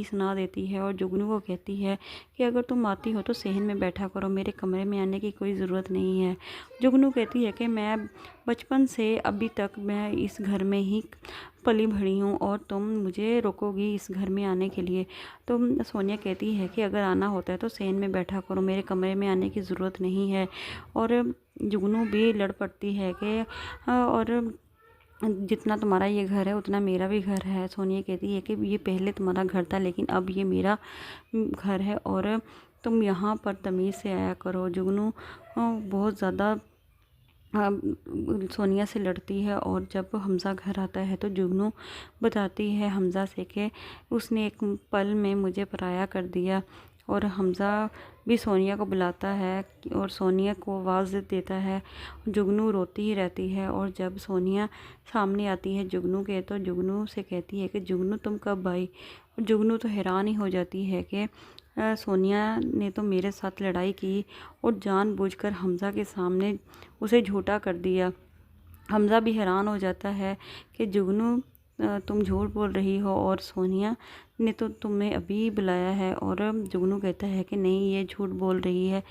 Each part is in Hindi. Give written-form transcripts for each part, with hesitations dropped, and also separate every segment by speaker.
Speaker 1: सुना देती है और जुगनू को कहती है कि अगर तुम आती हो तो सहन में बैठा करो, मेरे कमरे में आने की कोई ज़रूरत नहीं है। जुगनू कहती है कि मैं बचपन से अभी तक मैं इस घर में ही पली भड़ी हूँ और तुम मुझे रोकोगी इस घर में आने के लिए। तो सोनिया कहती है कि अगर आना होता है तो सहन में बैठा करो, मेरे कमरे में आने की ज़रूरत नहीं है। और जुगनू भी लड़ पड़ती है कि और जितना तुम्हारा ये घर है उतना मेरा भी घर है। सोनिया कहती है कि ये पहले तुम्हारा घर था लेकिन अब ये मेरा घर है और तुम यहाँ पर तमीज़ से आया करो। जुगनू बहुत ज़्यादा सोनिया से लड़ती है और जब हमज़ा घर आता है तो जुगनू बताती है हमज़ा से कि उसने एक पल में मुझे पराया कर दिया। और हमज़ा भी सोनिया को बुलाता है और सोनिया को आवाज़ देता है। जुगनू रोती ही रहती है और जब सोनिया सामने आती है जुगनू के तो जुगनू से कहती है कि जुगनू तुम कब आई। और जुगनू तो हैरान ही हो जाती है कि सोनिया ने तो मेरे साथ लड़ाई की और जानबूझकर हमज़ा के सामने उसे झूठा कर दिया। हमज़ा भी हैरान हो जाता है कि जुगनू तुम झूठ बोल रही हो और सोनिया ने तो तुम्हें अभी बुलाया है। और जुगनू कहता है कि नहीं, ये झूठ बोल रही है,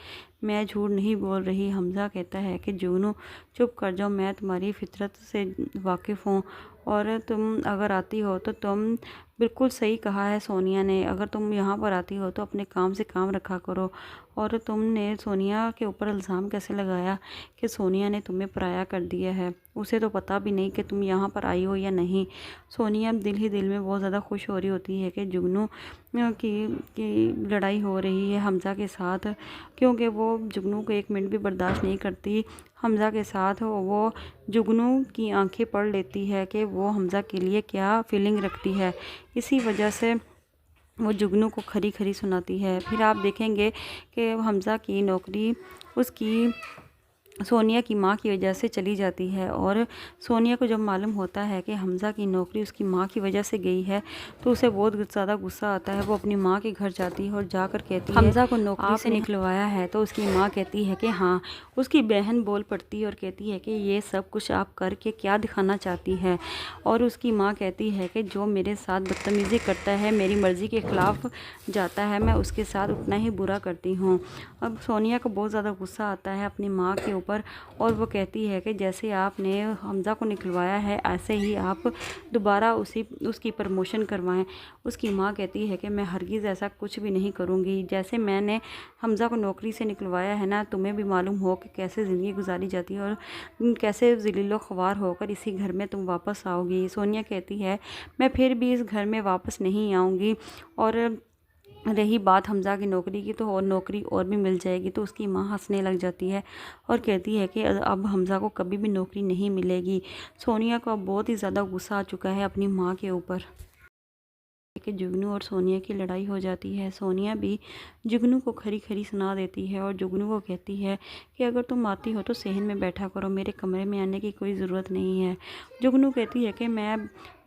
Speaker 1: मैं झूठ नहीं बोल रही। हमज़ा कहता है कि जुगनू चुप कर जाओ, मैं तुम्हारी फितरत से वाकिफ़ हूँ और तुम अगर आती हो तो तुम बिल्कुल सही कहा है सोनिया ने, अगर तुम यहाँ पर आती हो तो अपने काम से काम रखा करो। और तुमने सोनिया के ऊपर इल्ज़ाम कैसे लगाया कि सोनिया ने तुम्हें पराया कर दिया है, उसे तो पता भी नहीं कि तुम यहाँ पर आई हो या नहीं। सोनिया दिल ही दिल में बहुत ज़्यादा खुश हो रही होती है कि जुगनू की लड़ाई हो रही है हमज़ा के साथ, क्योंकि वो जुगनू को एक मिनट भी बर्दाश्त नहीं करती। हमज़ा के साथ वो जुगनू की आंखें पढ़ लेती है कि वो हमज़ा के लिए क्या फीलिंग रखती है। इसी वजह से वो जुगनू को खरी खरी सुनाती है। फिर आप देखेंगे कि हमज़ा की नौकरी उसकी सोनिया की माँ की वजह से चली जाती है और सोनिया को जब मालूम होता है कि हमज़ा की नौकरी उसकी माँ की वजह से गई है तो उसे बहुत ज़्यादा गुस्सा आता है। वो अपनी माँ के घर जाती है और जाकर कहती है हमज़ा को नौकरी से निकलवाया है। तो उसकी माँ कहती है कि हाँ। उसकी बहन बोल पड़ती है और कहती है कि ये सब कुछ आप करके क्या दिखाना चाहती है। और उसकी माँ कहती है कि जो मेरे साथ बदतमीज़ी करता है, मेरी मर्ज़ी के ख़िलाफ़ जाता है, मैं उसके साथ उतना ही बुरा करती हूँ। अब सोनिया को बहुत ज़्यादा गुस्सा आता है अपनी माँ के ऊपर और वो कहती है कि जैसे आपने हमज़ा को निकलवाया है ऐसे ही आप दोबारा उसकी प्रमोशन करवाएं। उसकी माँ कहती है कि मैं हरगिज़ ऐसा कुछ भी नहीं करूँगी। जैसे मैंने हमज़ा को नौकरी से निकलवाया है ना, तुम्हें भी मालूम हो कि कैसे ज़िंदगी गुजारी जाती है और कैसे ज़लीलो ख्वार होकर इसी घर में तुम वापस आओगी। सोनिया कहती है मैं फिर भी इस घर में वापस नहीं आऊँगी। और रही बात हमज़ा की नौकरी की तो और नौकरी और भी मिल जाएगी। तो उसकी माँ हंसने लग जाती है और कहती है कि अब हमज़ा को कभी भी नौकरी नहीं मिलेगी। सोनिया को अब बहुत ही ज़्यादा गुस्सा आ चुका है अपनी माँ के ऊपर कि जुगनू और सोनिया की लड़ाई हो जाती है। सोनिया भी जुगनू को खरी खरी सुना देती है और जुगनू को कहती है कि अगर तुम आती हो तो सहन में बैठा करो, मेरे कमरे में आने की कोई ज़रूरत नहीं है। जुगनू कहती है कि मैं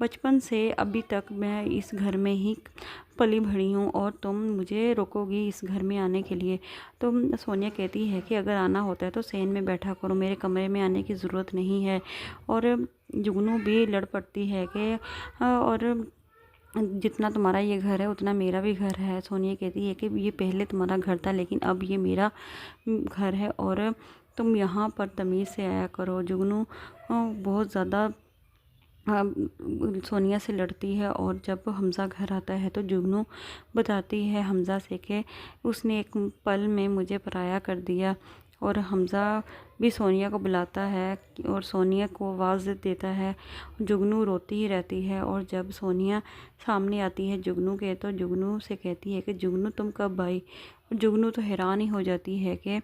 Speaker 1: बचपन से अभी तक मैं इस घर में ही पली भड़ी हूँ और तुम मुझे रोकोगी इस घर में आने के लिए। तो सोनिया कहती है कि अगर आना होता है तो सहन में बैठा करो, मेरे कमरे में आने की ज़रूरत नहीं है। और जुगनू भी लड़ पड़ती है कि और जितना तुम्हारा ये घर है उतना मेरा भी घर है। सोनिया कहती है कि ये पहले तुम्हारा घर था लेकिन अब ये मेरा घर है और तुम यहाँ पर तमीज़ से आया करो। जुगनू बहुत ज़्यादा सोनिया से लड़ती है और जब हमज़ा घर आता है तो जुगनू बताती है हमज़ा से कि उसने एक पल में मुझे पराया कर दिया। और हमज़ा भी सोनिया को बुलाता है और सोनिया को आवाज़ देता है। जुगनू रोती ही रहती है और जब सोनिया सामने आती है जुगनू के तो जुगनू से कहती है कि जुगनू तुम कब आई। और जुगनू तो हैरान ही हो जाती है कि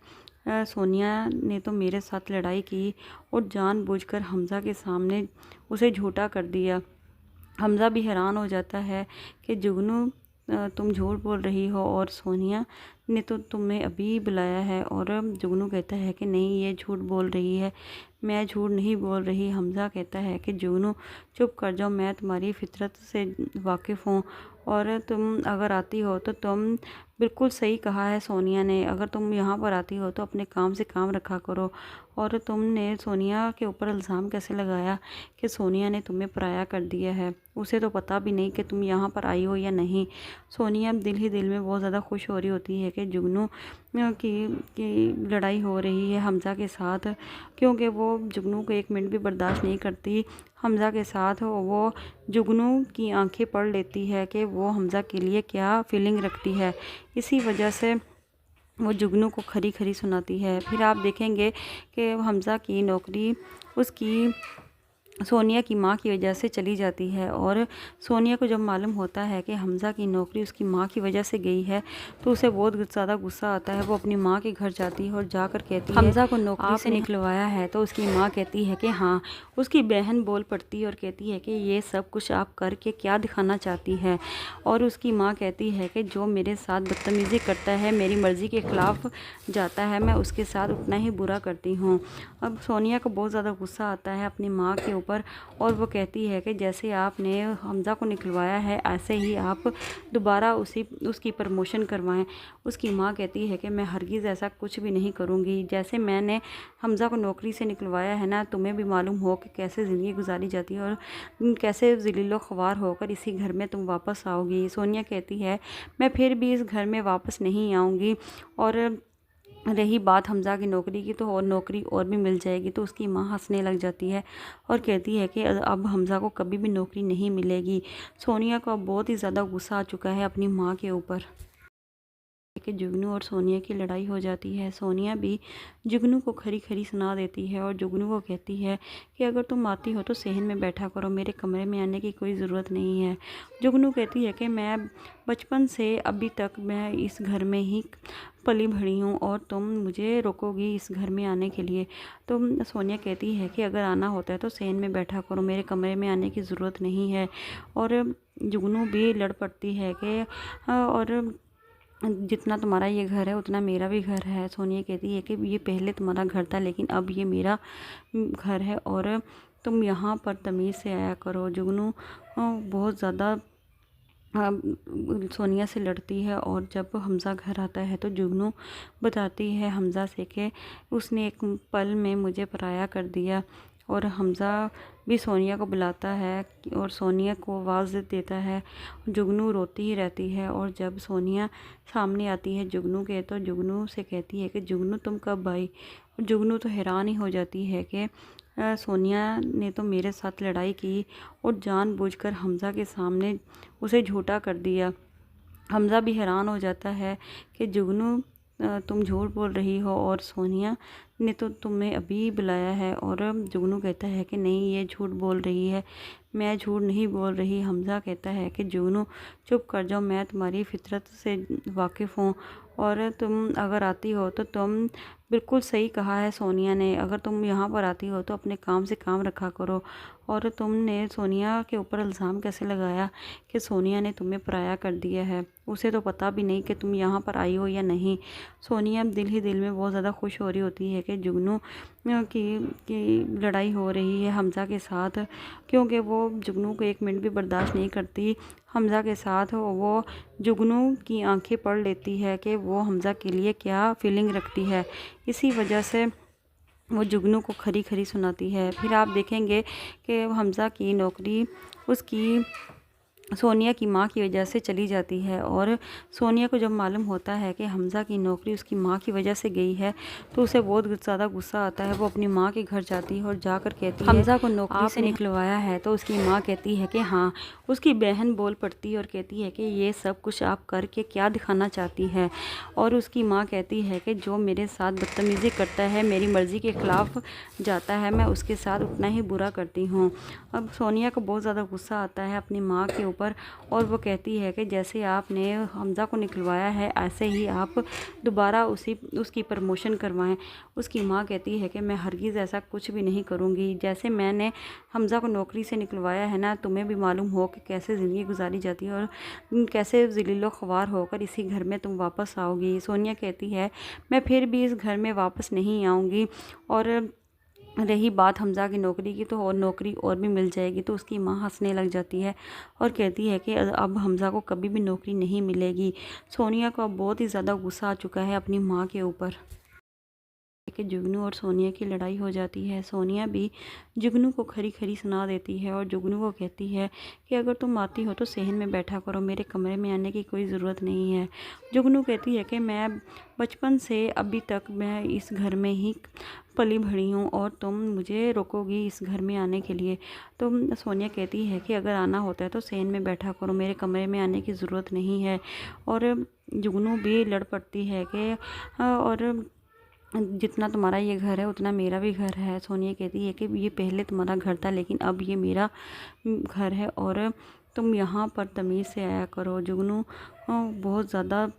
Speaker 1: सोनिया ने तो मेरे साथ लड़ाई की और जानबूझकर हमज़ा के सामने उसे झूठा कर दिया। हमज़ा भी हैरान हो जाता है कि जुगनू तुम झूठ बोल रही हो और सोनिया ने तो तुम्हें अभी बुलाया है। और जुगनू कहता है कि नहीं, ये झूठ बोल रही है, मैं झूठ नहीं बोल रही। हमज़ा कहता है कि जुगनू चुप कर जाओ, मैं तुम्हारी फितरत से वाकिफ़ हूँ और तुम अगर आती हो तो तुम बिल्कुल सही कहा है सोनिया ने, अगर तुम यहाँ पर आती हो तो अपने काम से काम रखा करो। और तुमने सोनिया के ऊपर इल्ज़ाम कैसे लगाया कि सोनिया ने तुम्हें पराया कर दिया है? उसे तो पता भी नहीं कि तुम यहाँ पर आई हो या नहीं। सोनिया दिल ही दिल में बहुत ज़्यादा खुश हो रही होती है कि जुगनू की लड़ाई हो रही है हमज़ा के साथ, क्योंकि वो जुगनू को एक मिनट भी बर्दाश्त नहीं करती हमज़ा के साथ। वो जुगनू की आंखें पढ़ लेती है कि वो हमज़ा के लिए क्या फीलिंग रखती है। इसी वजह से वो जुगनू को खरी खरी सुनाती है। फिर आप देखेंगे कि हमज़ा की नौकरी उसकी सोनिया की माँ की वजह से चली जाती है, और सोनिया को जब मालूम होता है कि हमज़ा की नौकरी उसकी माँ की वजह से गई है तो उसे बहुत ज़्यादा गुस्सा आता है। वो अपनी माँ के घर जाती है और जाकर कहती है हमज़ा को नौकरी से निकलवाया है। तो उसकी माँ कहती है कि हाँ। उसकी बहन बोल पड़ती है और कहती है कि ये सब कुछ आप करके क्या दिखाना चाहती है। और उसकी माँ कहती है कि जो मेरे साथ बदतमीज़ी करता है, मेरी मर्ज़ी के ख़िलाफ़ जाता है, मैं उसके साथ उतना ही बुरा करती हूँ। अब सोनिया को बहुत ज़्यादा गुस्सा आता है अपनी माँ के ऊपर, और वो कहती है कि जैसे आपने हमज़ा को निकलवाया है ऐसे ही आप दोबारा उसकी प्रमोशन करवाएं। उसकी माँ कहती है कि मैं हरगिज़ ऐसा कुछ भी नहीं करूँगी। जैसे मैंने हमज़ा को नौकरी से निकलवाया है ना, तुम्हें भी मालूम हो कि कैसे ज़िंदगी गुजारी जाती है और कैसे ज़लीलो ख्वार होकर इसी घर में तुम वापस आओगी। सोनिया कहती है मैं फिर भी इस घर में वापस नहीं आऊँगी, और रही बात हमज़ा की नौकरी की तो और नौकरी और भी मिल जाएगी। तो उसकी माँ हंसने लग जाती है और कहती है कि अब हमज़ा को कभी भी नौकरी नहीं मिलेगी। सोनिया को अब बहुत ही ज़्यादा गुस्सा आ चुका है अपनी माँ के ऊपर कि जुगनू और सोनिया की लड़ाई हो जाती है। सोनिया भी जुगनू को खरी खरी सुना देती है और जुगनू को कहती है कि अगर तुम आती हो तो सहन में बैठा करो, मेरे कमरे में आने की कोई ज़रूरत नहीं है। जुगनू कहती है कि मैं बचपन से अभी तक मैं इस घर में ही पली बढ़ी हूँ और तुम मुझे रोकोगी इस घर में आने के लिए। तो सोनिया कहती है कि अगर आना होता है तो सहन में बैठा करो, मेरे कमरे में आने की ज़रूरत नहीं है। और जुगनू भी लड़ पड़ती है कि और जितना तुम्हारा ये घर है उतना मेरा भी घर है। सोनिया कहती है कि ये पहले तुम्हारा घर था लेकिन अब ये मेरा घर है और तुम यहाँ पर तमीज़ से आया करो। जुगनू बहुत ज़्यादा सोनिया से लड़ती है, और जब हमज़ा घर आता है तो जुगनू बताती है हमज़ा से कि उसने एक पल में मुझे पराया कर दिया। और हमज़ा भी सोनिया को बुलाता है और सोनिया को आवाज़ देता है। जुगनू रोती ही रहती है, और जब सोनिया सामने आती है जुगनू के तो जुगनू से कहती है कि जुगनू तुम कब आई। और जुगनू तो हैरान ही हो जाती है कि सोनिया ने तो मेरे साथ लड़ाई की और जानबूझकर हमज़ा के सामने उसे झूठा कर दिया। हमज़ा भी हैरान हो जाता है कि जुगनू तुम झूठ बोल रही हो और सोनिया ने तो तुम्हें अभी बुलाया है। और जुगनू कहता है कि नहीं, ये झूठ बोल रही है, मैं झूठ नहीं बोल रही। हमज़ा कहता है कि जुगनू चुप कर जाओ, मैं तुम्हारी फितरत से वाकिफ़ हूँ, और तुम अगर आती हो तो तुम बिल्कुल सही कहा है सोनिया ने, अगर तुम यहाँ पर आती हो तो अपने काम से काम रखा करो। और तुमने सोनिया के ऊपर इल्ज़ाम कैसे लगाया कि सोनिया ने तुम्हें पराया कर दिया है? उसे तो पता भी नहीं कि तुम यहाँ पर आई हो या नहीं। सोनिया दिल ही दिल में बहुत ज़्यादा खुश हो रही होती है कि जुगनू की लड़ाई हो रही है हमज़ा के साथ, क्योंकि वो जुगनू को एक मिनट भी बर्दाश्त नहीं करती हमज़ा के साथ। वो जुगनू की आंखें पढ़ लेती है कि वो हमज़ा के लिए क्या फीलिंग रखती है। इसी वजह से वो जुगनू को खरी खरी सुनाती है। फिर आप देखेंगे कि हमज़ा की नौकरी उसकी सोनिया की माँ की वजह से चली जाती है, और सोनिया को जब मालूम होता है कि हमज़ा की नौकरी उसकी माँ की वजह से गई है तो उसे बहुत ज़्यादा गुस्सा आता है। वो अपनी माँ के घर जाती है और जाकर कहती है हमज़ा को नौकरी से निकलवाया है। तो उसकी माँ कहती है कि हाँ। उसकी बहन बोल पड़ती है और कहती है कि ये सब कुछ आप करके क्या दिखाना चाहती है। और उसकी माँ कहती है कि जो मेरे साथ बदतमीज़ी करता है, मेरी मर्ज़ी के ख़िलाफ़ जाता है, मैं उसके साथ उतना ही बुरा करती हूँ। अब सोनिया को बहुत ज़्यादा गुस्सा आता है अपनी माँ के ऊपर, और वो कहती है कि जैसे आपने हमज़ा को निकलवाया है ऐसे ही आप दोबारा उसकी प्रमोशन करवाएं। उसकी माँ कहती है कि मैं हरगिज़ ऐसा कुछ भी नहीं करूँगी। जैसे मैंने हमज़ा को नौकरी से निकलवाया है ना, तुम्हें भी मालूम हो कि कैसे ज़िंदगी गुजारी जाती है और कैसे ज़लीलो ख्वार होकर इसी घर में तुम वापस आओगी। सोनिया कहती है मैं फिर भी इस घर में वापस नहीं आऊँगी, और रही बात हमज़ा की नौकरी की, तो और नौकरी और भी मिल जाएगी। तो उसकी माँ हंसने लग जाती है और कहती है कि अब हमज़ा को कभी भी नौकरी नहीं मिलेगी। सोनिया को अब बहुत ही ज़्यादा गुस्सा आ चुका है अपनी माँ के ऊपर कि जुगनू और सोनिया की लड़ाई हो जाती है। सोनिया भी जुगनू को खरी खरी सुना देती है और जुगनू को कहती है कि अगर तुम आती हो तो सहन में बैठा करो, मेरे कमरे में आने की कोई ज़रूरत नहीं है। जुगनू कहती है कि मैं बचपन से अभी तक मैं इस घर में ही पली बढ़ी हूँ और तुम मुझे रोकोगी इस घर में आने के लिए। तो सोनिया कहती है कि अगर आना होता है तो सहन में बैठा करो, मेरे कमरे में आने की ज़रूरत नहीं है। और जुगनू भी लड़ पड़ती है कि और जितना तुम्हारा ये घर है उतना मेरा भी घर है। सोनिया कहती है कि ये पहले तुम्हारा घर था लेकिन अब ये मेरा घर है और तुम यहाँ पर तमीज़ से आया करो। जुगनू बहुत ज़्यादा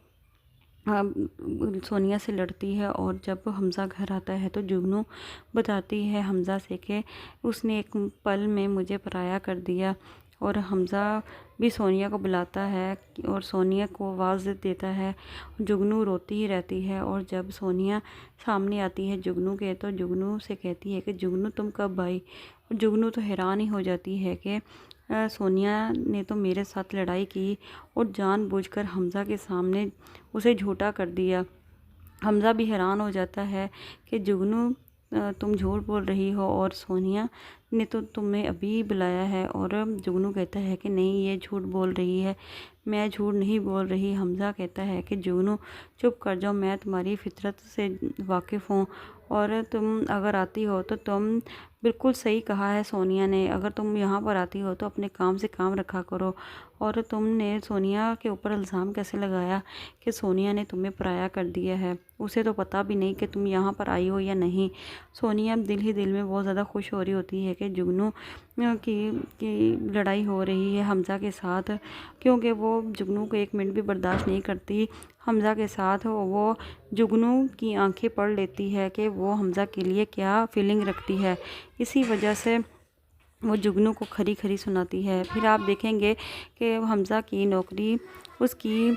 Speaker 1: सोनिया से लड़ती है और जब हमज़ा घर आता है तो जुगनू बताती है हमज़ा से कि उसने एक पल में मुझे पराया कर दिया। और हमज़ा भी सोनिया को बुलाता है और सोनिया को आवाज़ देता है। जुगनू रोती ही रहती है और जब सोनिया सामने आती है जुगनू के, तो जुगनू से कहती है कि जुगनू तुम कब आई। और जुगनू तो हैरान ही हो जाती है कि सोनिया ने तो मेरे साथ लड़ाई की और जानबूझकर हमज़ा के सामने उसे झूठा कर दिया। हमज़ा भी हैरान हो जाता है कि जुगनू तुम झूठ बोल रही हो और सोनिया ने तो तुम्हें अभी बुलाया है। और जुगनू कहता है कि नहीं, ये झूठ बोल रही है, मैं झूठ नहीं बोल रही। हमज़ा कहता है कि जुगनू चुप कर जाओ, मैं तुम्हारी फितरत से वाकिफ़ हूँ और तुम अगर आती हो तो तुम बिल्कुल सही कहा है सोनिया ने, अगर तुम यहाँ पर आती हो तो अपने काम से काम रखा करो। और तुमने सोनिया के ऊपर इल्ज़ाम कैसे लगाया कि सोनिया ने तुम्हें पराया कर दिया है, उसे तो पता भी नहीं कि तुम यहाँ पर आई हो या नहीं। सोनिया दिल ही दिल में बहुत ज़्यादा खुश हो रही होती है कि जुगनू की लड़ाई हो रही है हमज़ा के साथ, क्योंकि वो जुगनू को एक मिनट भी बर्दाश्त नहीं करती हमज़ा के साथ। वो जुगनू की आंखें पढ़ लेती है कि वो हमज़ा के लिए क्या फीलिंग रखती है, इसी वजह से वो जुगनू को खरी खरी सुनाती है। फिर आप देखेंगे कि हमज़ा की नौकरी उसकी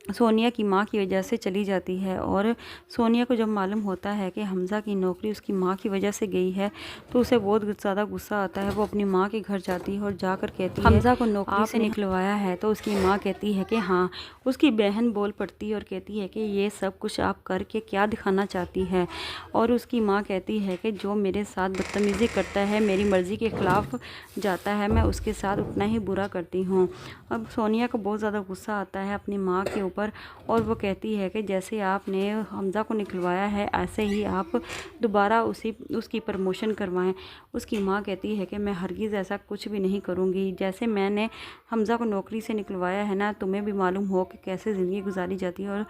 Speaker 1: सोनिया की माँ की वजह से चली जाती है। और सोनिया को जब मालूम होता है कि हमज़ा की नौकरी उसकी माँ की वजह से गई है तो उसे बहुत ज़्यादा गुस्सा आता है। वो अपनी माँ के घर जाती है और जाकर कहती है हमज़ा को नौकरी से निकलवाया है। तो उसकी माँ कहती है कि हाँ। उसकी बहन बोल पड़ती है और कहती है कि ये सब कुछ आप करके क्या दिखाना चाहती है। और उसकी माँ कहती है कि जो मेरे साथ बदतमीज़ी करता है, मेरी मर्ज़ी के ख़िलाफ़ जाता है, मैं उसके साथ उतना ही बुरा करती हूँ। अब सोनिया को बहुत ज़्यादा गुस्सा आता है अपनी माँ के ऊपर और वो कहती है कि जैसे आपने हमज़ा को निकलवाया है ऐसे ही आप दोबारा उसकी प्रमोशन करवाएं। उसकी माँ कहती है कि मैं हरगिज़ ऐसा कुछ भी नहीं करूँगी। जैसे मैंने हमज़ा को नौकरी से निकलवाया है ना, तुम्हें भी मालूम हो कि कैसे ज़िंदगी गुजारी जाती है और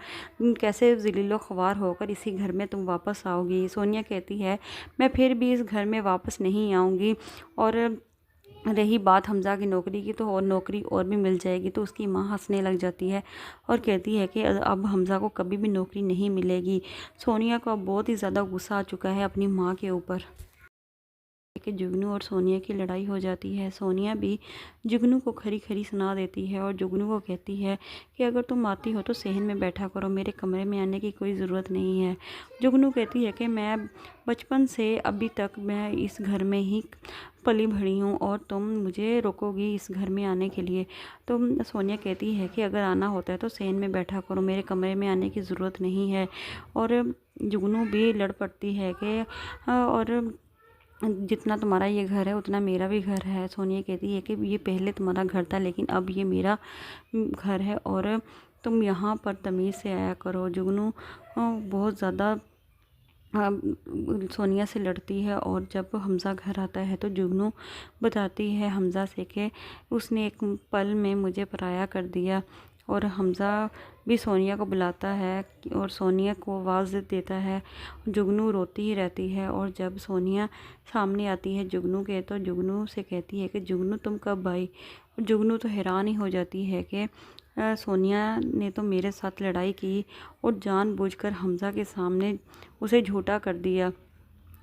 Speaker 1: कैसे ज़लीलो ख्वार होकर इसी घर में तुम वापस आओगी। सोनिया कहती है मैं फिर भी इस घर में वापस नहीं आऊँगी और रही बात हमज़ा की नौकरी की, तो और नौकरी और भी मिल जाएगी। तो उसकी माँ हंसने लग जाती है और कहती है कि अब हमज़ा को कभी भी नौकरी नहीं मिलेगी। सोनिया को अब बहुत ही ज़्यादा गुस्सा आ चुका है अपनी माँ के ऊपर कि जुगनू और सोनिया की लड़ाई हो जाती है। सोनिया भी जुगनू को खरी खरी सुना देती है और जुगनू को कहती है कि अगर तुम आती हो तो सहन में बैठा करो, मेरे कमरे में आने की कोई ज़रूरत नहीं है। जुगनू कहती है कि मैं बचपन से अभी तक मैं इस घर में ही पली बढ़ी हूँ और तुम मुझे रोकोगी इस घर में आने के लिए। तो सोनिया कहती है कि अगर आना होता है तो सहन में बैठा करो, मेरे कमरे में आने की ज़रूरत नहीं है। और जुगनू भी लड़ पड़ती है कि और जितना तुम्हारा ये घर है उतना मेरा भी घर है। सोनिया कहती है कि ये पहले तुम्हारा घर था लेकिन अब ये मेरा घर है और तुम यहाँ पर तमीज़ से आया करो। जुगनू बहुत ज़्यादा सोनिया से लड़ती है और जब हमज़ा घर आता है तो जुगनू बताती है हमज़ा से कि उसने एक पल में मुझे पराया कर दिया। और हमज़ा भी सोनिया को बुलाता है और सोनिया को आवाज़ देता है। जुगनू रोती ही रहती है और जब सोनिया सामने आती है जुगनू के, तो जुगनू से कहती है कि जुगनू तुम कब आई। जुगनू तो हैरान ही हो जाती है कि सोनिया ने तो मेरे साथ लड़ाई की और जानबूझकर हमज़ा के सामने उसे झूठा कर दिया।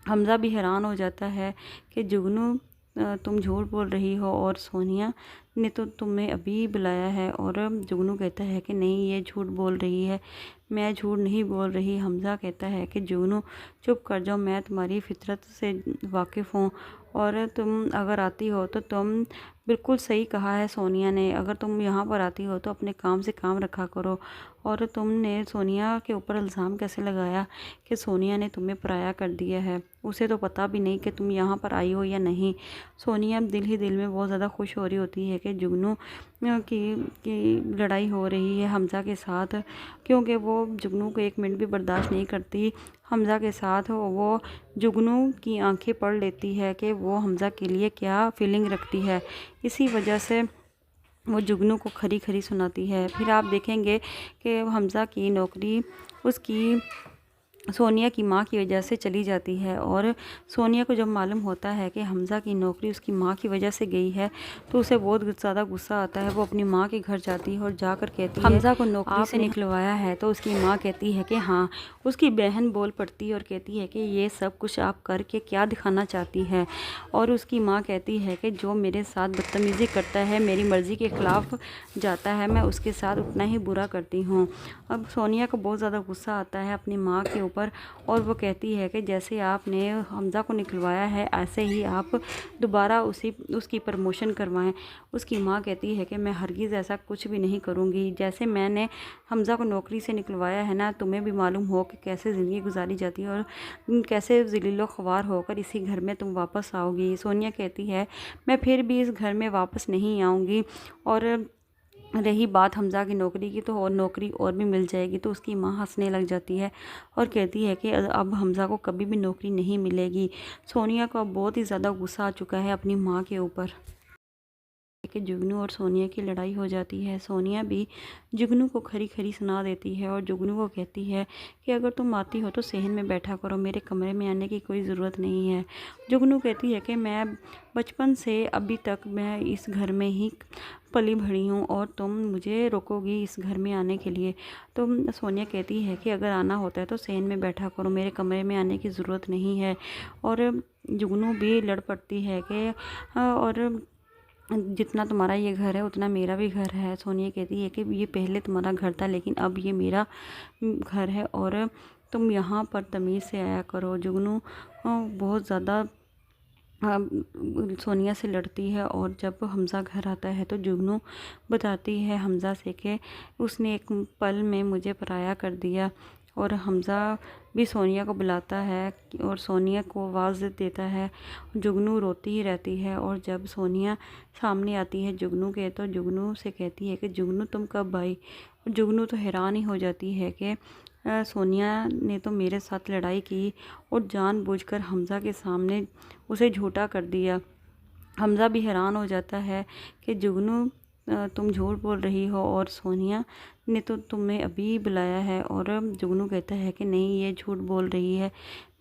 Speaker 1: हमज़ा भी हैरान हो जाता है कि जुगनू तुम झूठ बोल रही हो और सोनिया ने तो तुम्हें अभी बुलाया है। और जुगनू कहता है कि नहीं, ये झूठ बोल रही है, मैं झूठ नहीं बोल रही। हमज़ा कहता है कि जुगनू चुप कर जाओ, मैं तुम्हारी फितरत से वाकिफ़ हूँ और तुम अगर आती हो तो तुम बिल्कुल सही कहा है सोनिया ने, अगर तुम यहाँ पर आती हो तो अपने काम से काम रखा करो। और तुमने सोनिया के ऊपर इल्ज़ाम कैसे लगाया कि सोनिया ने तुम्हें पराया कर दिया है, उसे तो पता भी नहीं कि तुम यहाँ पर आई हो या नहीं। सोनिया दिल ही दिल में बहुत ज़्यादा खुश हो रही होती है कि जुगनू की लड़ाई हो रही है हमज़ा के साथ, क्योंकि वो जुगनू को एक मिनट भी बर्दाश्त नहीं करती। हमज़ा के साथ वो जुगनू की आंखें पढ़ लेती है कि वो हमज़ा के लिए क्या फीलिंग रखती है। इसी वजह से वो जुगनू को खरी खरी सुनाती है। फिर आप देखेंगे कि हमज़ा की नौकरी उसकी सोनिया की माँ की वजह से चली जाती है। और सोनिया को जब मालूम होता है कि हमज़ा की नौकरी उसकी माँ की वजह से गई है तो उसे बहुत ज़्यादा गुस्सा आता है। वो अपनी माँ के घर जाती है और जाकर कहती है हमज़ा को नौकरी से निकलवाया है। तो उसकी माँ कहती है कि हाँ। उसकी बहन बोल पड़ती है और कहती है कि ये सब कुछ आप करके क्या दिखाना चाहती है। और उसकी माँ कहती है कि जो मेरे साथ बदतमीज़ी करता है, मेरी मर्ज़ी के ख़िलाफ़ जाता है, मैं उसके साथ उतना ही बुरा करती हूँ। अब सोनिया को बहुत ज़्यादा गुस्सा आता है अपनी माँ के ऊपर और वो कहती है कि जैसे आपने हमज़ा को निकलवाया है ऐसे ही आप दोबारा उसकी प्रमोशन करवाएं। उसकी माँ कहती है कि मैं हरगिज़ ऐसा कुछ भी नहीं करूँगी। जैसे मैंने हमज़ा को नौकरी से निकलवाया है ना, तुम्हें भी मालूम हो कि कैसे ज़िंदगी गुजारी जाती है और कैसे ज़लीलो ख्वार होकर इसी घर में तुम वापस आओगी। सोनिया कहती है मैं फिर भी इस घर में वापस नहीं आऊँगी, और रही बात हमज़ा की नौकरी की तो और नौकरी और भी मिल जाएगी। तो उसकी माँ हंसने लग जाती है और कहती है कि अब हमज़ा को कभी भी नौकरी नहीं मिलेगी। सोनिया को अब बहुत ही ज़्यादा गुस्सा आ चुका है अपनी माँ के ऊपर कि जुगनू और सोनिया की लड़ाई हो जाती है। सोनिया भी जुगनू को खरी खरी सुना देती है और जुगनू को कहती है कि अगर तुम आती हो तो सहन में बैठा करो, मेरे कमरे में आने की कोई ज़रूरत नहीं है। जुगनू कहती है कि मैं बचपन से अभी तक मैं इस घर में ही पली बढ़ी हूँ और तुम मुझे रोकोगी इस घर में आने के लिए। तो सोनिया कहती है कि अगर आना होता है तो सहन में बैठा करो, मेरे कमरे में आने की ज़रूरत नहीं है। और जुगनू भी लड़ पड़ती है कि और जितना तुम्हारा ये घर है उतना मेरा भी घर है। सोनिया कहती है कि ये पहले तुम्हारा घर था लेकिन अब ये मेरा घर है और तुम यहाँ पर तमीज़ से आया करो। जुगनू बहुत ज़्यादा सोनिया से लड़ती है और जब हमज़ा घर आता है तो जुगनू बताती है हमज़ा से कि उसने एक पल में मुझे पराया कर दिया। और हमज़ा भी सोनिया को बुलाता है और सोनिया को आवाज़ देता है। जुगनू रोती ही रहती है और जब सोनिया सामने आती है जुगनू के तो जुगनू से कहती है कि जुगनू तुम कब आई। जुगनू तो हैरान ही हो जाती है कि सोनिया ने तो मेरे साथ लड़ाई की और जानबूझकर हमज़ा के सामने उसे झूठा कर दिया। हमज़ा भी हैरान हो जाता है कि जुगनू तुम झूठ बोल रही हो और सोनिया ने तो तुम्हें अभी बुलाया है। और जुगनू कहता है कि नहीं, ये झूठ बोल रही है,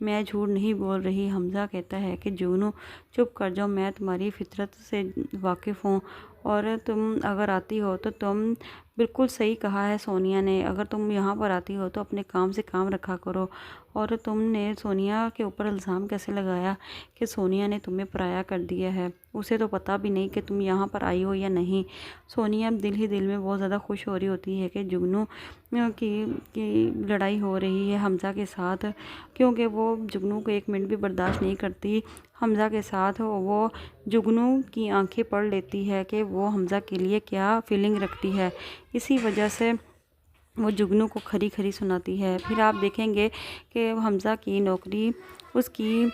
Speaker 1: मैं झूठ नहीं बोल रही। हमज़ा कहता है कि जुगनू चुप कर जाओ, मैं तुम्हारी फितरत से वाकिफ़ हूँ और तुम अगर आती हो तो तुम बिल्कुल सही कहा है सोनिया ने, अगर तुम यहाँ पर आती हो तो अपने काम से काम रखा करो। और तुमने सोनिया के ऊपर इल्ज़ाम कैसे लगाया कि सोनिया ने तुम्हें पराया कर दिया है, उसे तो पता भी नहीं कि तुम यहाँ पर आई हो या नहीं। सोनिया दिल ही दिल में बहुत ज़्यादा खुश हो रही होती है कि जुगनू की लड़ाई हो रही है हमज़ा के साथ, क्योंकि वो जुगनू को एक मिनट भी बर्दाश्त नहीं करती। हमज़ा के साथ वो जुगनू की आंखें पढ़ लेती है कि वो हमज़ा के लिए क्या फीलिंग रखती है। इसी वजह से वो जुगनू को खरी खरी सुनाती है। फिर आप देखेंगे कि हमज़ा की नौकरी उसकी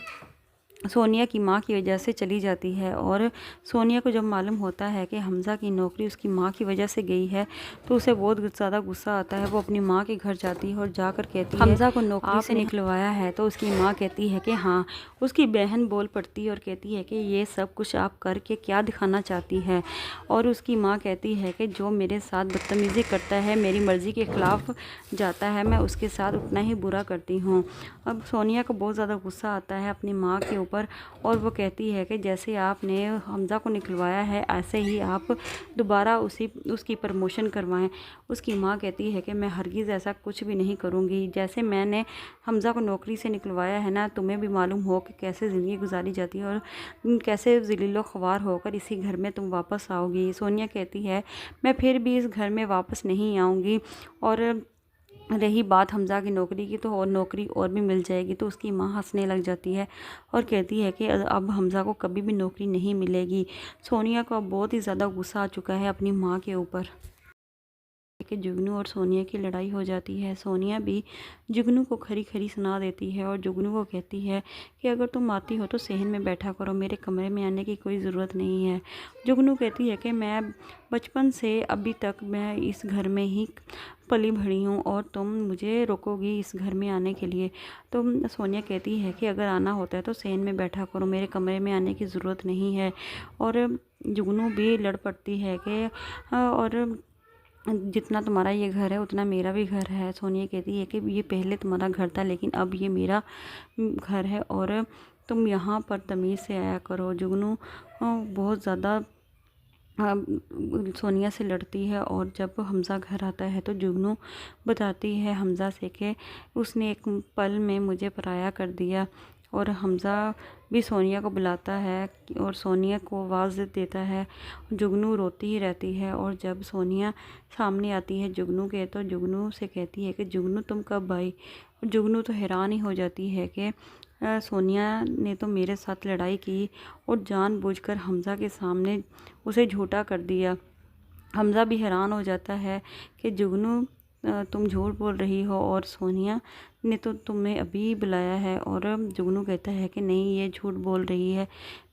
Speaker 1: सोनिया की माँ की वजह से चली जाती है। और सोनिया को जब मालूम होता है कि हमज़ा की नौकरी उसकी माँ की वजह से गई है तो उसे बहुत ज़्यादा गुस्सा आता है। वो अपनी माँ के घर जाती है और जाकर कहती है हमज़ा को नौकरी से निकलवाया है। तो उसकी माँ कहती है कि हाँ। उसकी बहन बोल पड़ती है और कहती है कि ये सब कुछ आप करके क्या दिखाना चाहती है। और उसकी माँ कहती है कि जो मेरे साथ बदतमीज़ी करता है, मेरी मर्ज़ी के ख़िलाफ़ जाता है, मैं उसके साथ उतना ही बुरा करती हूँ। अब सोनिया को बहुत ज़्यादा गुस्सा आता है अपनी माँ के ऊपर और वो कहती है कि जैसे आपने हमज़ा को निकलवाया है ऐसे ही आप दोबारा उसकी प्रमोशन करवाएं। उसकी माँ कहती है कि मैं हरगिज़ ऐसा कुछ भी नहीं करूँगी। जैसे मैंने हमज़ा को नौकरी से निकलवाया है ना, तुम्हें भी मालूम हो कि कैसे ज़िंदगी गुजारी जाती है और कैसे ज़लीलो ख्वार होकर इसी घर में तुम वापस आओगी। सोनिया कहती है मैं फिर भी इस घर में वापस नहीं आऊँगी, और रही बात हमज़ा की नौकरी की तो और नौकरी और भी मिल जाएगी। तो उसकी माँ हंसने लग जाती है और कहती है कि अब हमज़ा को कभी भी नौकरी नहीं मिलेगी। सोनिया को अब बहुत ही ज़्यादा गुस्सा आ चुका है अपनी माँ के ऊपर कि जुगनू और सोनिया की लड़ाई हो जाती है। सोनिया भी जुगनू को खरी खरी सुना देती है और जुगनू को कहती है कि अगर तुम आती हो तो सहन में बैठा करो, मेरे कमरे में आने की कोई ज़रूरत नहीं है। जुगनू कहती है कि मैं बचपन से अभी तक मैं इस घर में ही पली बढ़ी हूँ और तुम मुझे रोकोगी इस घर में आने के लिए। तो सोनिया कहती है कि अगर आना होता है तो सहन में बैठा करो, मेरे कमरे में आने की ज़रूरत नहीं है। और जुगनू भी लड़ पड़ती है कि और जितना तुम्हारा ये घर है उतना मेरा भी घर है। सोनिया कहती है कि ये पहले तुम्हारा घर था लेकिन अब ये मेरा घर है और तुम यहाँ पर तमीज़ से आया करो। जुगनू बहुत ज़्यादा सोनिया से लड़ती है और जब हमज़ा घर आता है तो जुगनू बताती है हमज़ा से कि उसने एक पल में मुझे पराया कर दिया। और हमज़ा भी सोनिया को बुलाता है और सोनिया को आवाज़ देता है। जुगनू रोती ही रहती है और जब सोनिया सामने आती है जुगनू के तो जुगनू से कहती है कि जुगनू तुम कब आई। और जुगनू तो हैरान ही हो जाती है कि सोनिया ने तो मेरे साथ लड़ाई की और जानबूझकर हमज़ा के सामने उसे झूठा कर दिया। हमज़ा भी हैरान हो जाता है कि जुगनू तुम झूठ बोल रही हो और सोनिया ने तो तुम्हें अभी बुलाया है। और जुगनू कहता है कि नहीं, ये झूठ बोल रही है,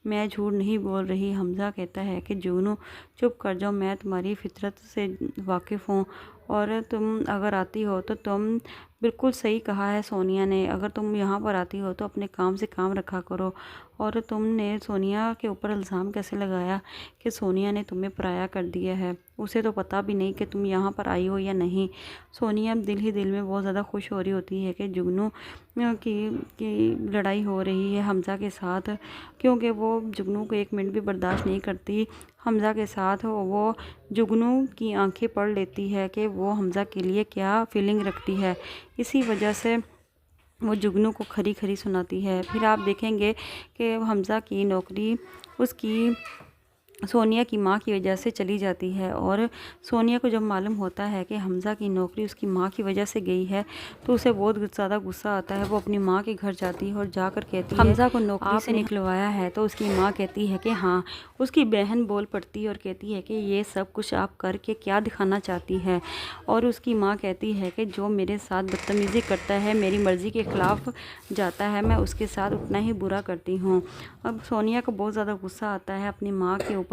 Speaker 1: मैं झूठ नहीं बोल रही। हमज़ा कहता है कि जुगनू चुप कर जाओ, मैं तुम्हारी फितरत से वाकिफ़ हूँ और तुम अगर आती हो तो तुम बिल्कुल सही कहा है सोनिया ने, अगर तुम यहाँ पर आती हो तो अपने काम से काम रखा करो। और तुमने सोनिया के ऊपर इल्ज़ाम कैसे लगाया कि सोनिया ने तुम्हें पराया कर दिया है, उसे तो पता भी नहीं कि तुम यहाँ पर आई हो या नहीं। सोनिया दिल ही दिल में बहुत ज़्यादा खुश हो रही होती है कि जुगनू की लड़ाई हो रही है हमज़ा के साथ, क्योंकि वो जुगनू को एक मिनट भी बर्दाश्त नहीं करती। हमज़ा के साथ वो जुगनू की आंखें पढ़ लेती है कि वो हमज़ा के लिए क्या फीलिंग रखती है। इसी वजह से वो जुगनू को खरी खरी सुनाती है। फिर आप देखेंगे कि हमज़ा की नौकरी उसकी सोनिया की माँ की वजह से चली जाती है और सोनिया को जब मालूम होता है कि हमज़ा की नौकरी उसकी माँ की वजह से गई है तो उसे बहुत ज़्यादा गुस्सा आता है। वो अपनी माँ के घर जाती है और जाकर कहती है हमज़ा को नौकरी से निकलवाया है। तो उसकी माँ कहती है कि हाँ। उसकी बहन बोल पड़ती है और कहती है कि ये सब कुछ आप करके क्या दिखाना चाहती है। और उसकी माँ कहती है कि जो मेरे साथ बदतमीज़ी करता है, मेरी मर्ज़ी के ख़िलाफ़ जाता है, मैं उसके साथ उतना ही बुरा करती हूँ। अब सोनिया को बहुत ज़्यादा गुस्सा आता है अपनी माँ के ऊपर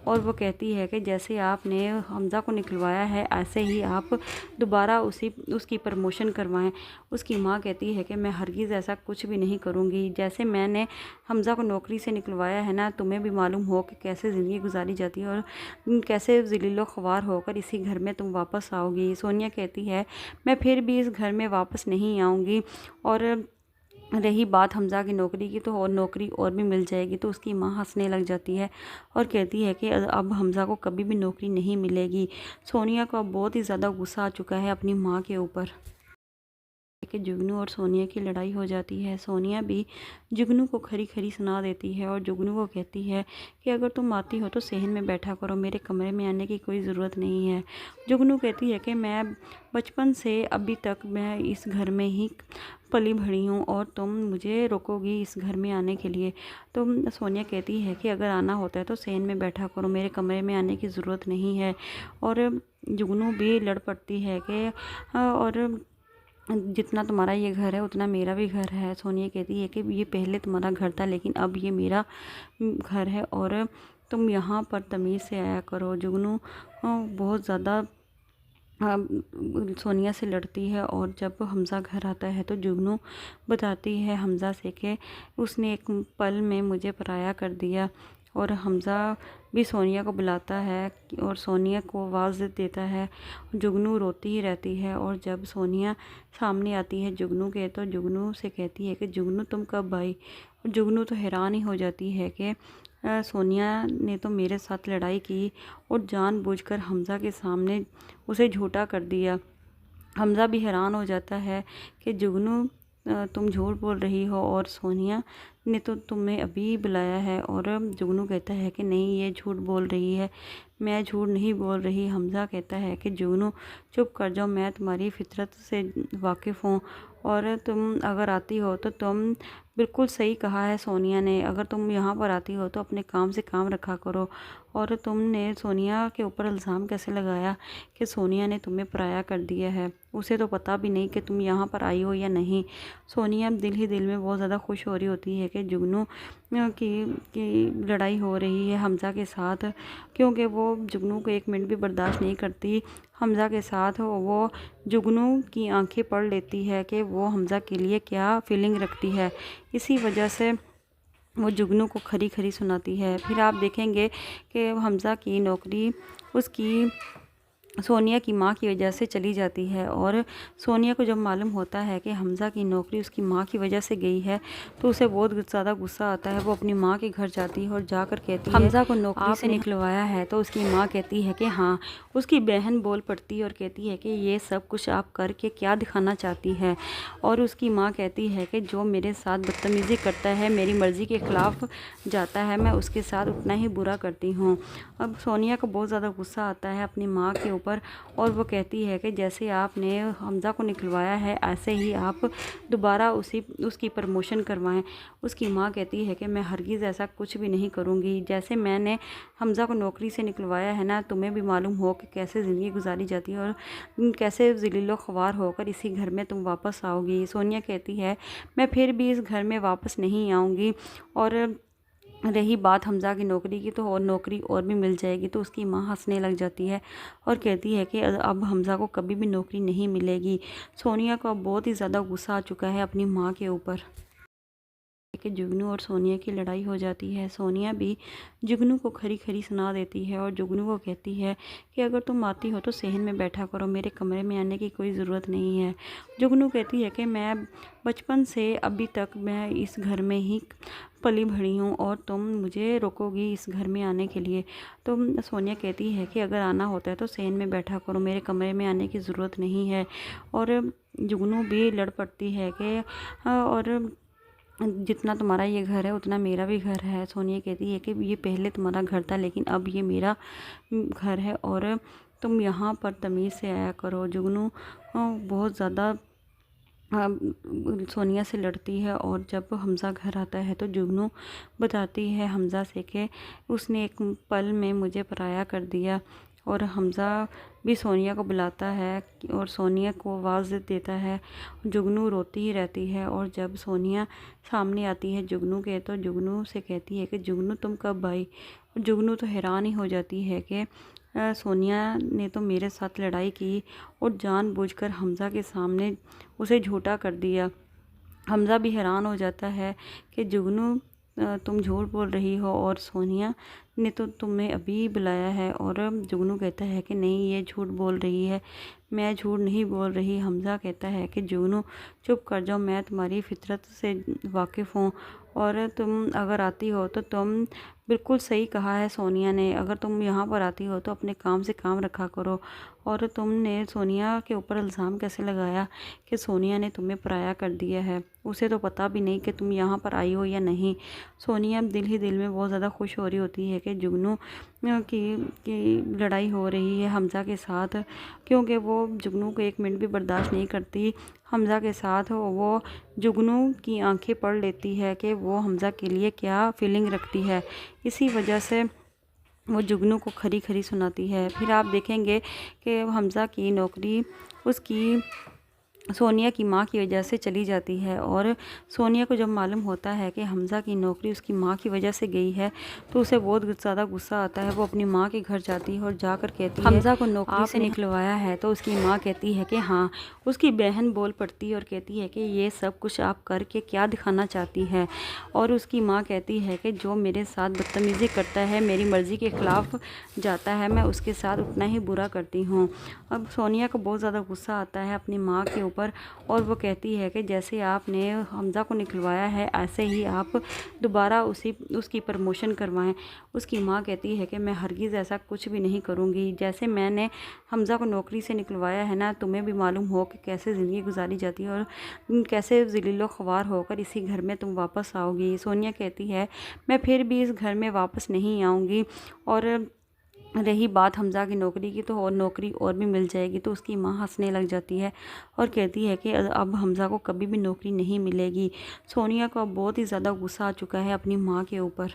Speaker 1: और वो कहती है कि जैसे आपने हमज़ा को निकलवाया है ऐसे ही आप दोबारा उसकी प्रमोशन करवाएं। उसकी माँ कहती है कि मैं हरगिज़ ऐसा कुछ भी नहीं करूँगी। जैसे मैंने हमज़ा को नौकरी से निकलवाया है ना, तुम्हें भी मालूम हो कि कैसे ज़िंदगी गुजारी जाती है और कैसे ज़लीलो ख्वार होकर इसी घर में तुम वापस आओगी। सोनिया कहती है मैं फिर भी इस घर में वापस नहीं आऊँगी, और रही बात हमज़ा की नौकरी की तो और नौकरी और भी मिल जाएगी। तो उसकी माँ हंसने लग जाती है और कहती है कि अब हमज़ा को कभी भी नौकरी नहीं मिलेगी। सोनिया को अब बहुत ही ज़्यादा गुस्सा आ चुका है अपनी माँ के ऊपर कि जुगनू और सोनिया की लड़ाई हो जाती है। सोनिया भी जुगनू को खरी खरी सुना देती है और जुगनू को कहती है कि अगर तुम आती हो तो सहन में बैठा करो, मेरे कमरे में आने की कोई ज़रूरत नहीं है। जुगनू कहती है कि मैं बचपन से अभी तक मैं इस घर में ही पली बढ़ी हूँ और तुम मुझे रोकोगी इस घर में आने के लिए। तो सोनिया कहती है कि अगर आना होता है तो सहन में बैठा करो, मेरे कमरे में आने की ज़रूरत नहीं है। और जुगनू भी लड़ पड़ती है कि और जितना तुम्हारा ये घर है उतना मेरा भी घर है। सोनिया कहती है कि ये पहले तुम्हारा घर था लेकिन अब ये मेरा घर है और तुम यहाँ पर तमीज़ से आया करो। जुगनू बहुत ज़्यादा सोनिया से लड़ती है और जब हमज़ा घर आता है तो जुगनू बताती है हमज़ा से कि उसने एक पल में मुझे पराया कर दिया। और हमज़ा भी सोनिया को बुलाता है और सोनिया को आवाज़ देता है। जुगनू रोती ही रहती है और जब सोनिया सामने आती है जुगनू के तो जुगनू से कहती है कि जुगनू तुम कब आई। और जुगनू तो हैरान ही हो जाती है कि सोनिया ने तो मेरे साथ लड़ाई की और जानबूझकर हमज़ा के सामने उसे झूठा कर दिया। हमज़ा भी हैरान हो जाता है कि जुगनू तुम झूठ बोल रही हो और सोनिया ने तो तुम्हें अभी बुलाया है। और जुगनू कहता है कि नहीं, ये झूठ बोल रही है, मैं झूठ नहीं बोल रही। हमज़ा कहता है कि जुगनू चुप कर जाओ, मैं तुम्हारी फितरत से वाकिफ़ हूँ और तुम अगर आती हो तो तुम बिल्कुल सही कहा है सोनिया ने, अगर तुम यहाँ पर आती हो तो अपने काम से काम रखा करो। और तुमने सोनिया के ऊपर इल्ज़ाम कैसे लगाया कि सोनिया ने तुम्हें पराया कर दिया है, उसे तो पता भी नहीं कि तुम यहाँ पर आई हो या नहीं। सोनिया दिल ही दिल में बहुत ज़्यादा खुश हो रही होती है कि जुगनू की लड़ाई हो रही है हमज़ा के साथ, क्योंकि वो जुगनू को एक मिनट भी बर्दाश्त नहीं करती। हमज़ा के साथ वो जुगनू की आंखें पढ़ लेती है कि वो हमज़ा के लिए क्या फीलिंग रखती है। इसी वजह से वो जुगनू को खरी खरी सुनाती है। फिर आप देखेंगे कि हमज़ा की नौकरी उसकी सोनिया की माँ की वजह से चली जाती है। और सोनिया को जब मालूम होता है कि हमज़ा की नौकरी उसकी माँ की वजह से गई है तो उसे बहुत ज़्यादा गुस्सा आता है। वो अपनी माँ के घर जाती है और जाकर कहती है हमज़ा को नौकरी से निकलवाया है। तो उसकी माँ कहती है कि हाँ। उसकी बहन बोल पड़ती है और कहती है कि ये सब कुछ आप करके क्या दिखाना चाहती है। और उसकी माँ कहती है कि जो मेरे साथ बदतमीज़ी करता है, मेरी मर्ज़ी के ख़िलाफ़ जाता है, मैं उसके साथ उतना ही बुरा करती हूँ। अब सोनिया को बहुत ज़्यादा गुस्सा आता है अपनी माँ के ऊपर और वो कहती है कि जैसे आपने हमज़ा को निकलवाया है ऐसे ही आप दोबारा उसकी प्रमोशन करवाएं। उसकी माँ कहती है कि मैं हरगिज़ ऐसा कुछ भी नहीं करूँगी। जैसे मैंने हमज़ा को नौकरी से निकलवाया है ना, तुम्हें भी मालूम हो कि कैसे ज़िंदगी गुजारी जाती है और कैसे ज़लीलो ख्वार होकर इसी घर में तुम वापस आओगी। सोनिया कहती है मैं फिर भी इस घर में वापस नहीं आऊँगी। और रही बात हमज़ा की नौकरी की, तो और नौकरी और भी मिल जाएगी। तो उसकी माँ हंसने लग जाती है और कहती है कि अब हमज़ा को कभी भी नौकरी नहीं मिलेगी। सोनिया को अब बहुत ही ज़्यादा गुस्सा आ चुका है अपनी माँ के ऊपर कि जुगनू और सोनिया की लड़ाई हो जाती है। सोनिया भी जुगनू को खरी खरी सुना देती है और जुगनू को कहती है कि अगर तुम आती हो तो सहन में बैठा करो, मेरे कमरे में आने की कोई ज़रूरत नहीं है। जुगनू कहती है कि मैं बचपन से अभी तक मैं इस घर में ही पली बढ़ी हूँ और तुम मुझे रोकोगी इस घर में आने के लिए। तो सोनिया कहती है कि अगर आना होता है तो सहन में बैठा करो, मेरे कमरे में आने की ज़रूरत नहीं है। और जुगनू भी लड़ पड़ती है कि और जितना तुम्हारा ये घर है उतना मेरा भी घर है। सोनिया कहती है कि ये पहले तुम्हारा घर था लेकिन अब ये मेरा घर है और तुम यहाँ पर तमीज़ से आया करो। जुगनू बहुत ज़्यादा सोनिया से लड़ती है और जब हमज़ा घर आता है तो जुगनू बताती है हमज़ा से कि उसने एक पल में मुझे पराया कर दिया। और हमज़ा भी सोनिया को बुलाता है और सोनिया को आवाज़ देता है। जुगनू रोती ही रहती है और जब सोनिया सामने आती है जुगनू के तो जुगनू से कहती है कि जुगनू तुम कब आई। और जुगनू तो हैरान ही हो जाती है कि सोनिया ने तो मेरे साथ लड़ाई की और जानबूझकर हमज़ा के सामने उसे झूठा कर दिया। हमज़ा भी हैरान हो जाता है कि जुगनू तुम झूठ बोल रही हो और सोनिया ने तो तुम्हें अभी बुलाया है। और जुगनू कहता है कि नहीं, ये झूठ बोल रही है, मैं झूठ नहीं बोल रही। हमज़ा कहता है कि जुगनू चुप कर जाओ, मैं तुम्हारी फितरत से वाकिफ़ हूँ और तुम अगर आती हो तो तुम बिल्कुल सही कहा है सोनिया ने, अगर तुम यहाँ पर आती हो तो अपने काम से काम रखा करो। और तुमने सोनिया के ऊपर इल्ज़ाम कैसे लगाया कि सोनिया ने तुम्हें पराया कर दिया है, उसे तो पता भी नहीं कि तुम यहाँ पर आई हो या नहीं। सोनिया दिल ही दिल में बहुत ज़्यादा खुश हो रही होती है कि जुगनू की लड़ाई हो रही है हमज़ा के साथ, क्योंकि वो जुगनू को एक मिनट भी बर्दाश्त नहीं करती। हमज़ा के साथ वो जुगनू की आंखें पढ़ लेती है कि वो हमज़ा के लिए क्या फीलिंग रखती है। इसी वजह से वो जुगनू को खरी खरी सुनाती है। फिर आप देखेंगे कि हमज़ा की नौकरी उसकी सोनिया की माँ की वजह से चली जाती है। और सोनिया को जब मालूम होता है कि हमज़ा की नौकरी उसकी माँ की वजह से गई है तो उसे बहुत ज़्यादा गुस्सा आता है। वो अपनी माँ के घर जाती है और जाकर कहती है हमज़ा को नौकरी से निकलवाया है। तो उसकी माँ कहती है कि हाँ। उसकी बहन बोल पड़ती है और कहती है कि ये सब कुछ आप करके क्या दिखाना चाहती है। और उसकी माँ कहती है कि जो मेरे साथ बदतमीज़ी करता है, मेरी मर्ज़ी के ख़िलाफ़ जाता है, मैं उसके साथ उतना ही बुरा करती हूँ। अब सोनिया को बहुत ज़्यादा गुस्सा आता है अपनी माँ के ऊपर ऊपर और वो कहती है कि जैसे आपने हमज़ा को निकलवाया है ऐसे ही आप दोबारा उसकी प्रमोशन करवाएं। उसकी माँ कहती है कि मैं हरगिज़ ऐसा कुछ भी नहीं करूँगी। जैसे मैंने हमज़ा को नौकरी से निकलवाया है ना, तुम्हें भी मालूम हो कि कैसे ज़िंदगी गुजारी जाती है और कैसे ज़लीलो ख्वार होकर इसी घर में तुम वापस आओगी। सोनिया कहती है मैं फिर भी इस घर में वापस नहीं आऊँगी, और रही बात हमज़ा की नौकरी की, तो और नौकरी और भी मिल जाएगी। तो उसकी माँ हंसने लग जाती है और कहती है कि अब हमज़ा को कभी भी नौकरी नहीं मिलेगी। सोनिया को अब बहुत ही ज़्यादा गुस्सा आ चुका है अपनी माँ के ऊपर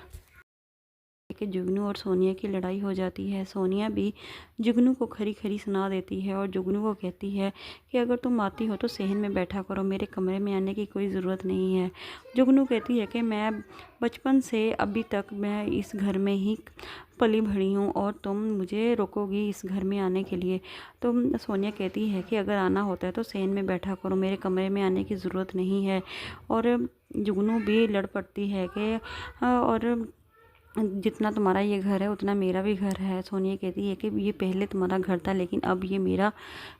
Speaker 1: कि जुगनू और सोनिया की लड़ाई हो जाती है। सोनिया भी जुगनू को खरी खरी सुना देती है और जुगनू को कहती है कि अगर तुम आती हो तो सहन में बैठा करो, मेरे कमरे में आने की कोई ज़रूरत नहीं है। जुगनू कहती है कि मैं बचपन से अभी तक मैं इस घर में ही पली भड़ी हूँ और तुम मुझे रोकोगी इस घर में आने के लिए। तो सोनिया कहती है कि अगर आना होता है तो सहन में बैठा करो, मेरे कमरे में आने की ज़रूरत नहीं है। और जुगनू भी लड़ पड़ती है कि और जितना तुम्हारा ये घर है उतना मेरा भी घर है। सोनिया कहती है कि ये पहले तुम्हारा घर था लेकिन अब ये मेरा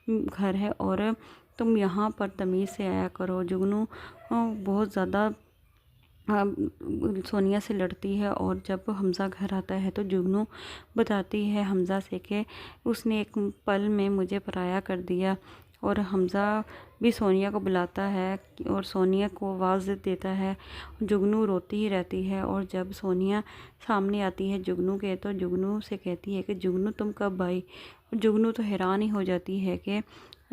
Speaker 1: घर है और तुम यहाँ पर तमीज़ से आया करो। जुगनू बहुत ज़्यादा सोनिया से लड़ती है और जब हमज़ा घर आता है तो जुगनू बताती है हमज़ा से कि उसने एक पल में मुझे पराया कर दिया। और हमज़ा भी सोनिया को बुलाता है और सोनिया को आवाज़ देता है। जुगनू रोती ही रहती है और जब सोनिया सामने आती है जुगनू के, तो जुगनू से कहती है कि जुगनू तुम कब आई। जुगनू तो हैरान ही हो जाती है कि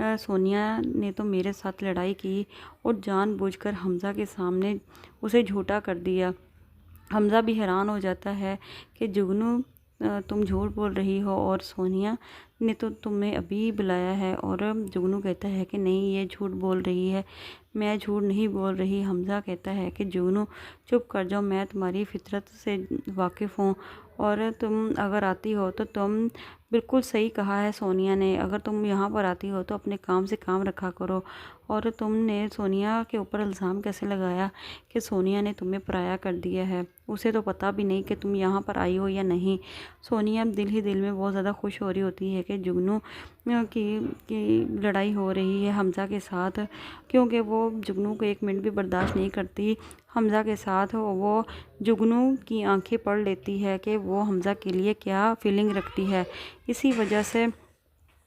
Speaker 1: सोनिया ने तो मेरे साथ लड़ाई की और जानबूझकर हमज़ा के सामने उसे झूठा कर दिया। हमज़ा भी हैरान हो जाता है कि जुगनू तुम झूठ बोल रही हो और सोनिया ने तो तुम्हें अभी बुलाया है। और जुगनू कहता है कि नहीं, ये झूठ बोल रही है, मैं झूठ नहीं बोल रही। हमज़ा कहता है कि जुगनू चुप कर जाओ, मैं तुम्हारी फितरत से वाकिफ़ हूँ और तुम अगर आती हो तो तुम बिल्कुल सही कहा है सोनिया ने, अगर तुम यहाँ पर आती हो तो अपने काम से काम रखा करो। और तुमने सोनिया के ऊपर इल्ज़ाम कैसे लगाया कि सोनिया ने तुम्हें पराया कर दिया है, उसे तो पता भी नहीं कि तुम यहाँ पर आई हो या नहीं। सोनिया दिल ही दिल में बहुत ज़्यादा खुश हो रही होती है कि जुगनू की लड़ाई हो रही है हमज़ा के साथ, क्योंकि वो जुगनू को एक मिनट भी बर्दाश्त नहीं करती हमज़ा के साथ। वो जुगनू की आंखें पढ़ लेती है कि वो हमज़ा के लिए क्या फीलिंग रखती है, इसी वजह से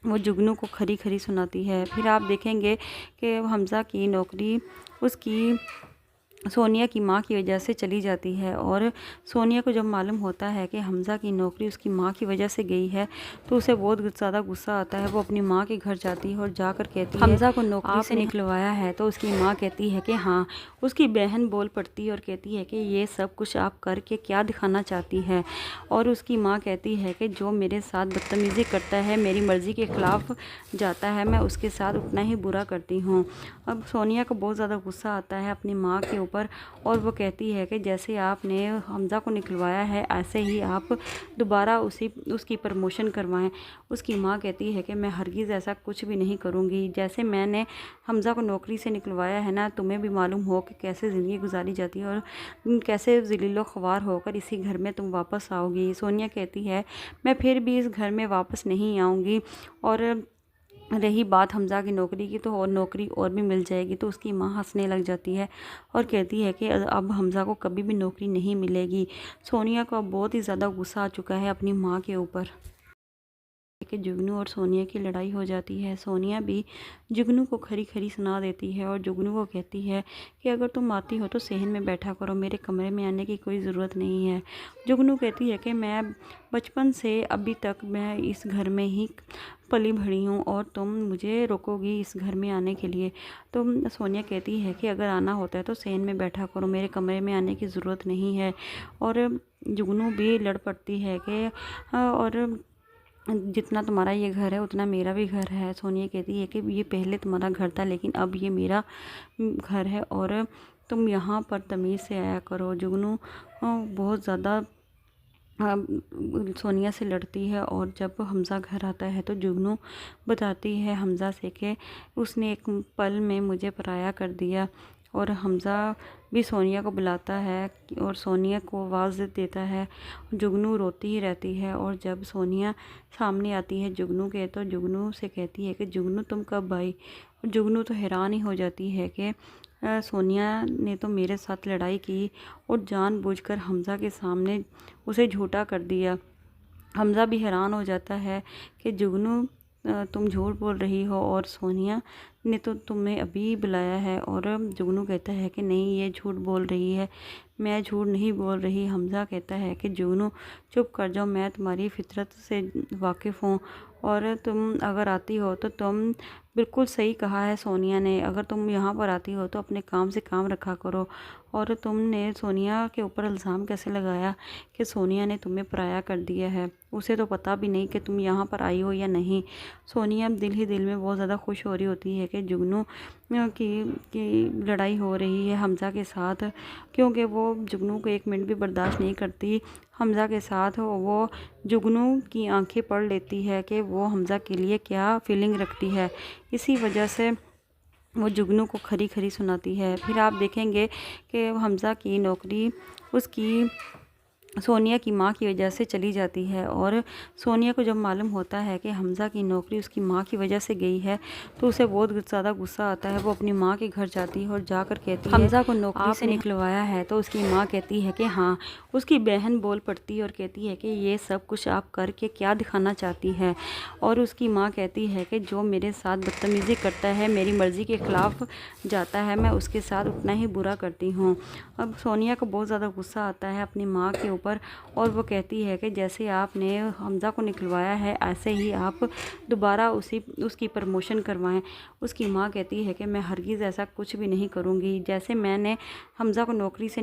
Speaker 1: वो जुगनू को खरी खरी सुनाती है। फिर आप देखेंगे कि हमज़ा की नौकरी उसकी सोनिया की माँ की वजह से चली जाती है और सोनिया को जब मालूम होता है कि हमज़ा की नौकरी उसकी माँ की वजह से गई है तो उसे बहुत ज़्यादा गुस्सा आता है। वो अपनी माँ के घर जाती है और जाकर कहती है हमज़ा को नौकरी से निकलवाया है। तो उसकी माँ कहती है कि हाँ। उसकी बहन बोल पड़ती है और कहती है कि ये सब कुछ आप करके क्या दिखाना चाहती है। और उसकी माँ कहती है कि जो मेरे साथ बदतमीज़ी करता है, मेरी मर्ज़ी के ख़िलाफ़ जाता है, मैं उसके साथ उतना ही बुरा करती हूँ। अब सोनिया को बहुत ज़्यादा गुस्सा आता है अपनी माँ के ऊपर और वो कहती है कि जैसे आपने हमज़ा को निकलवाया है ऐसे ही आप दोबारा उसकी प्रमोशन करवाएं। उसकी माँ कहती है कि मैं हरगिज़ ऐसा कुछ भी नहीं करूँगी। जैसे मैंने हमज़ा को नौकरी से निकलवाया है ना, तुम्हें भी मालूम हो कि कैसे ज़िंदगी गुजारी जाती है और कैसे ज़लीलो ख्वार होकर इसी घर में तुम वापस आओगी। सोनिया कहती है मैं फिर भी इस घर में वापस नहीं आऊँगी, और रही बात हमज़ा की नौकरी की, तो और नौकरी और भी मिल जाएगी। तो उसकी माँ हंसने लग जाती है और कहती है कि अब हमज़ा को कभी भी नौकरी नहीं मिलेगी। सोनिया को अब बहुत ही ज़्यादा गुस्सा आ चुका है अपनी माँ के ऊपर कि जुगनू और सोनिया की लड़ाई हो जाती है। सोनिया भी जुगनू को खरी खरी सुना देती है और जुगनू को कहती है कि अगर तुम आती हो तो सहन में बैठा करो, मेरे कमरे में आने की कोई ज़रूरत नहीं है। जुगनू कहती है कि मैं बचपन से अभी तक मैं इस घर में ही पली भड़ी हूँ और तुम मुझे रोकोगी इस घर में आने के लिए। तो सोनिया कहती है कि अगर आना होता है तो सहन में बैठा करो, मेरे कमरे में आने की ज़रूरत नहीं है। और जुगनू भी लड़ पड़ती है कि और जितना तुम्हारा ये घर है उतना मेरा भी घर है। सोनिया कहती है कि ये पहले तुम्हारा घर था लेकिन अब ये मेरा घर है और तुम यहाँ पर तमीज़ से आया करो। जुगनू बहुत ज़्यादा सोनिया से लड़ती है और जब हमज़ा घर आता है तो जुगनू बताती है हमज़ा से कि उसने एक पल में मुझे पराया कर दिया। और हमज़ा भी सोनिया को बुलाता है और सोनिया को आवाज़ देता है। जुगनू रोती ही रहती है और जब सोनिया सामने आती है जुगनू के तो जुगनू से कहती है कि जुगनू तुम कब आई। और जुगनू तो हैरान ही हो जाती है कि सोनिया ने तो मेरे साथ लड़ाई की और जानबूझकर हमज़ा के सामने उसे झूठा कर दिया। हमज़ा भी हैरान हो जाता है कि जुगनू तुम झूठ बोल रही हो और सोनिया ने तो तुम्हें अभी बुलाया है। और जुगनू कहता है कि नहीं, ये झूठ बोल रही है, मैं झूठ नहीं बोल रही। हमज़ा कहता है कि जुगनू चुप कर जाओ, मैं तुम्हारी फितरत से वाकिफ़ हूँ और तुम अगर आती हो तो तुम बिल्कुल सही कहा है सोनिया ने, अगर तुम यहाँ पर आती हो तो अपने काम से काम रखा करो। और तुमने सोनिया के ऊपर इल्ज़ाम कैसे लगाया कि सोनिया ने तुम्हें पराया कर दिया है, उसे तो पता भी नहीं कि तुम यहाँ पर आई हो या नहीं। सोनिया दिल ही दिल में बहुत ज़्यादा खुश हो रही होती है कि जुगनू की लड़ाई हो रही है हमज़ा के साथ, क्योंकि वो जुगनू को एक मिनट भी बर्दाश्त नहीं करती हमज़ा के साथ। वो जुगनू की आंखें पढ़ लेती है कि वो हमज़ा के लिए क्या फीलिंग रखती है, इसी वजह से वो जुगनू को खरी खरी सुनाती है। फिर आप देखेंगे कि हमज़ा की नौकरी उसकी सोनिया की माँ की वजह से चली जाती है और सोनिया को जब मालूम होता है कि हमज़ा की नौकरी उसकी माँ की वजह से गई है तो उसे बहुत ज़्यादा गुस्सा आता है। वो अपनी माँ के घर जाती है और जाकर कहती है हमज़ा को नौकरी से निकलवाया है। तो उसकी माँ कहती है कि हाँ। उसकी बहन बोल पड़ती है और कहती है कि ये सब कुछ आप करके क्या दिखाना चाहती है। और उसकी माँ कहती है कि जो मेरे साथ बदतमीज़ी करता है, मेरी मर्ज़ी के ख़िलाफ़ जाता है, मैं उसके साथ उतना ही बुरा करती हूँ। अब सोनिया को बहुत ज़्यादा गुस्सा आता है अपनी माँ के ऊपर और वो कहती है कि जैसे आपने हमज़ा को निकलवाया है ऐसे ही आप दोबारा उसकी प्रमोशन करवाएं। उसकी माँ कहती है कि मैं हरगिज़ ऐसा कुछ भी नहीं करूँगी, जैसे मैंने हमज़ा को नौकरी से